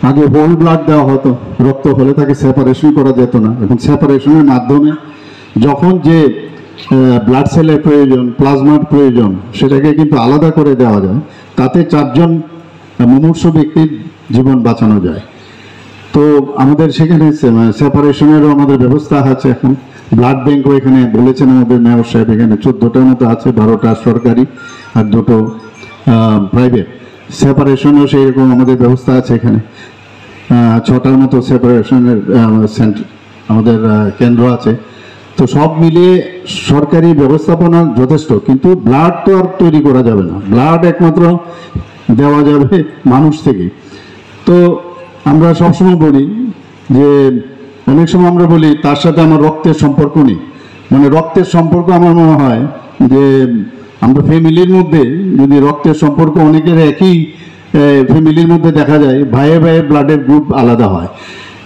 আগে whole blood দেওয়া হতো, রক্ত হলে তাকে সেপারেশন করা যেত না, এবং সেপারেশনের মাধ্যমে যখন যে ব্লাড সেলের প্রয়োজন, প্লাজমার প্রয়োজন, সেটাকে কিন্তু আলাদা করে দেওয়া যায়। তাতে 4 জন মুমূর্ষু ব্যক্তির জীবন বাঁচানো যায়। তো আমাদের সেখানে সেপারেশনেরও আমাদের ব্যবস্থা আছে। এখন ব্লাড ব্যাঙ্কও এখানে বলেছেন আমাদের মেয়র সাহেব, এখানে 14টার মতো আছে, 12টা সরকারি আর 2টো প্রাইভেট। সেপারেশনও সেই রকম আমাদের ব্যবস্থা আছে এখানে। 6টার মতো সেপারেশনের আমাদের কেন্দ্র আছে। তো সব মিলিয়ে সরকারি ব্যবস্থাপনা যথেষ্ট, কিন্তু ব্লাড তো আর তৈরি করা যাবে না, ব্লাড একমাত্র দেওয়া যাবে মানুষ থেকে। তো আমরা সবসময় বলি যে, অনেক সময় আমরা বলি তার সাথে আমার রক্তের সম্পর্ক নেই। মানে রক্তের সম্পর্ক আমার মনে হয় যে আমরা ফ্যামিলির মধ্যে যদি রক্তের সম্পর্ক অনেকের একই ফ্যামিলির মধ্যে দেখা যায়, ভাইয়ে ভাইয়ে ব্লাডের গ্রুপ আলাদা হয়,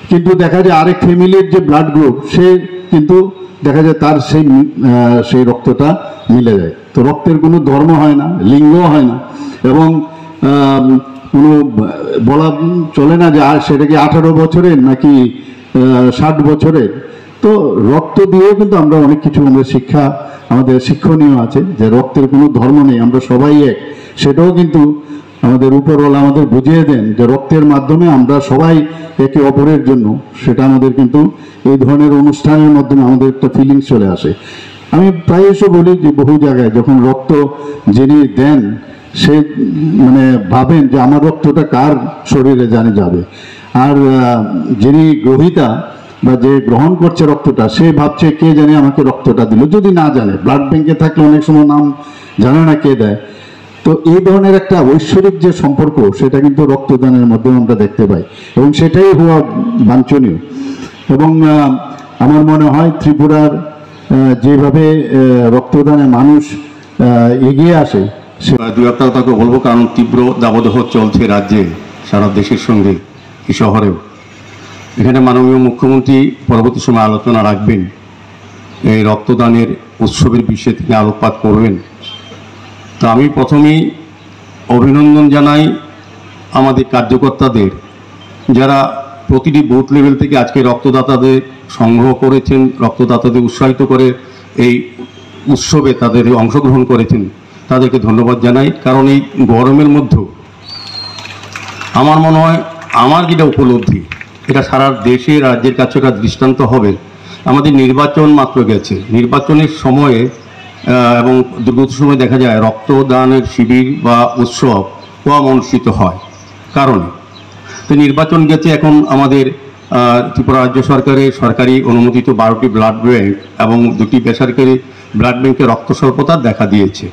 কিন্তু দেখা যায় আরেক ফ্যামিলির যে ব্লাড গ্রুপ সে কিন্তু দেখা যায় তার সেই রক্তটা মিলে যায়। তো রক্তের কোনো ধর্ম হয় না, লিঙ্গ হয় না, এবং কোনো বলা চলে না যে সেটা কি 18 বছরের নাকি 60 বছরের। তো রক্ত দিয়েও কিন্তু আমরা অনেক কিছু শিক্ষা, আমাদের শিক্ষণীয় আছে যে রক্তের কোনো ধর্ম নেই, আমরা সবাই এক। সেটাও কিন্তু আমাদের উপরওয়ালা আমাদের বুঝিয়ে দেন যে রক্তের মাধ্যমে আমরা সবাই একে অপরের জন্য। সেটা আমাদের কিন্তু এই ধরনের অনুষ্ঠানের মাধ্যমে আমাদের একটা ফিলিংস চলে আসে। আমি প্রায়শই বলি যে বহু জায়গায় যখন রক্ত যিনি দেন সে মানে ভাবেন যে আমার রক্তটা কার শরীরে জানে যাবে, আর যিনি গ্রহীতা বা যে গ্রহণ করছে রক্তটা সে ভাবছে কে জানে আমাকে রক্তটা দিল, যদি না জানে। ব্লাড ব্যাংকে থাকলে অনেক সময় নাম জানে না কে দেয়। তো এই ধরনের একটা ঐশ্বরিক যে সম্পর্ক সেটা কিন্তু রক্তদানের মাধ্যমে আমরা দেখতে পাই, এবং সেটাই হওয়া বাঞ্ছনীয়। এবং আমার মনে হয় ত্রিপুরার যেভাবে রক্তদানে মানুষ এগিয়ে আসে, দু একটা তাকে বলবো, কারণ তীব্র দাবদাহ চলছে রাজ্যে, সারা দেশের সঙ্গে এই শহরেও। এখানে মাননীয় মুখ্যমন্ত্রী পরবর্তী সময় আলোচনা রাখবেন, এই রক্তদানের উৎসবের বিষয়ে তিনি আলোকপাত করবেন। তো আমি প্রথমেই অভিনন্দন জানাই আমাদের কার্যকর্তাদের, যারা প্রতিটি বুথ লেভেল থেকে আজকে রক্তদাতাদের সংগ্রহ করেছেন, রক্তদাতাদের উৎসাহিত করে এই উৎসবে তাদের অংশগ্রহণ করেছেন, তাদেরকে ধন্যবাদ জানাই। কারণ এই গরমের মধ্যেও আমার মনে হয় আমার যেটা উপলব্ধি, এটা সারা দেশের রাজ্যের কাছে একটা দৃষ্টান্ত হবে। আমাদের নির্বাচন মাত্র গেছে, নির্বাচনের সময়ে এবং দুর্গত সময় দেখা যায় রক্তদানের শিবির বা উৎসব কম অনুষ্ঠিত হয়। কারণ তো নির্বাচন গেছে, এখন আমাদের ত্রিপুরা রাজ্য সরকারের সরকারি অনুমোদিত 12টি ব্লাড ব্যাংক এবং 2টি বেসরকারি ব্লাড ব্যাংকে রক্ত স্বল্পতা দেখা দিয়েছে।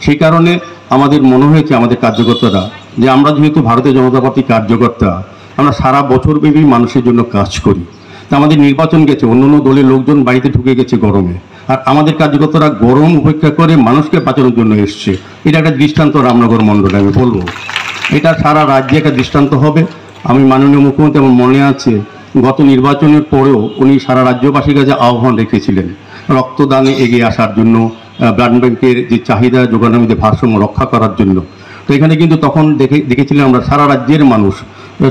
সেই কারণে আমাদের মনে হয়েছে আমাদের কার্যকর্তারা যে আমরা যেহেতু ভারতীয় জনতা পার্টির কার্যকর্তা, আমরা সারা বছরব্যাপী মানুষের জন্য কাজ করি। তা আমাদের নির্বাচন গেছে, অন্য অন্য দলের লোকজন বাড়িতে ঢুকে গেছে গরমে, আর আমাদের কার্যকর্তারা গরম উপেক্ষা করে মানুষকে বাঁচানোর জন্য এসছে। এটা একটা দৃষ্টান্ত রামনগর মণ্ডলে আমি বলবো, এটা সারা রাজ্যে একটা দৃষ্টান্ত হবে। আমি মাননীয় মুখ্যমন্ত্রী, আমার মনে আছে গত নির্বাচনের পরেও উনি সারা রাজ্যবাসীর কাছে আহ্বান রেখেছিলেন রক্তদানে এগিয়ে আসার জন্য, ব্লাড ব্যাংকের যে চাহিদা যোগানের মধ্যে ভারসাম্য রক্ষা করার জন্য। তো এখানে কিন্তু তখন দেখেছিলাম আমরা সারা রাজ্যের মানুষ,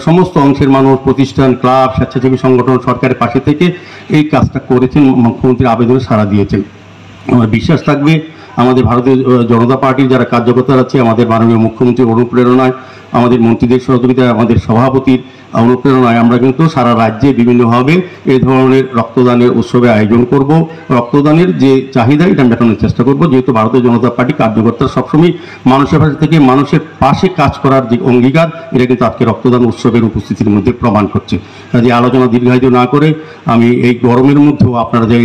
সমস্ত অংশের মানুষ, প্রতিষ্ঠান, ক্লাব, স্বেচ্ছাসেবী সংগঠন সরকারের পাশে থেকে এই কাজটা করেছেন, মুখ্যমন্ত্রীর আবেদনে সাড়া দিয়েছেন। আমার বিশ্বাস থাকবে আমাদের ভারতীয় জনতা পার্টির যারা কার্যকর্তারা আছে, আমাদের মাননীয় মুখ্যমন্ত্রীর অনুপ্রেরণায়, আমাদের মন্ত্রীদের সহযোগিতায়, আমাদের সভাপতির অনুপ্রেরণায় আমরা কিন্তু সারা রাজ্যে বিভিন্নভাবে এই ধরনের রক্তদানের উৎসবে আয়োজন করব। রক্তদানের যে চাহিদা এটা মেটানোর চেষ্টা করব, যেহেতু ভারতীয় জনতা পার্টি কার্যকর্তারা সবসময় মানুষের পাশে থেকে মানুষের পাশে কাজ করার যে অঙ্গীকার, এটা কিন্তু আজকে রক্তদান উৎসবের উপস্থিতির মধ্যে প্রমাণ করছে। কাজে আলোচনা দীর্ঘায়িত না করে আমি এই গরমের মধ্যেও আপনারা যে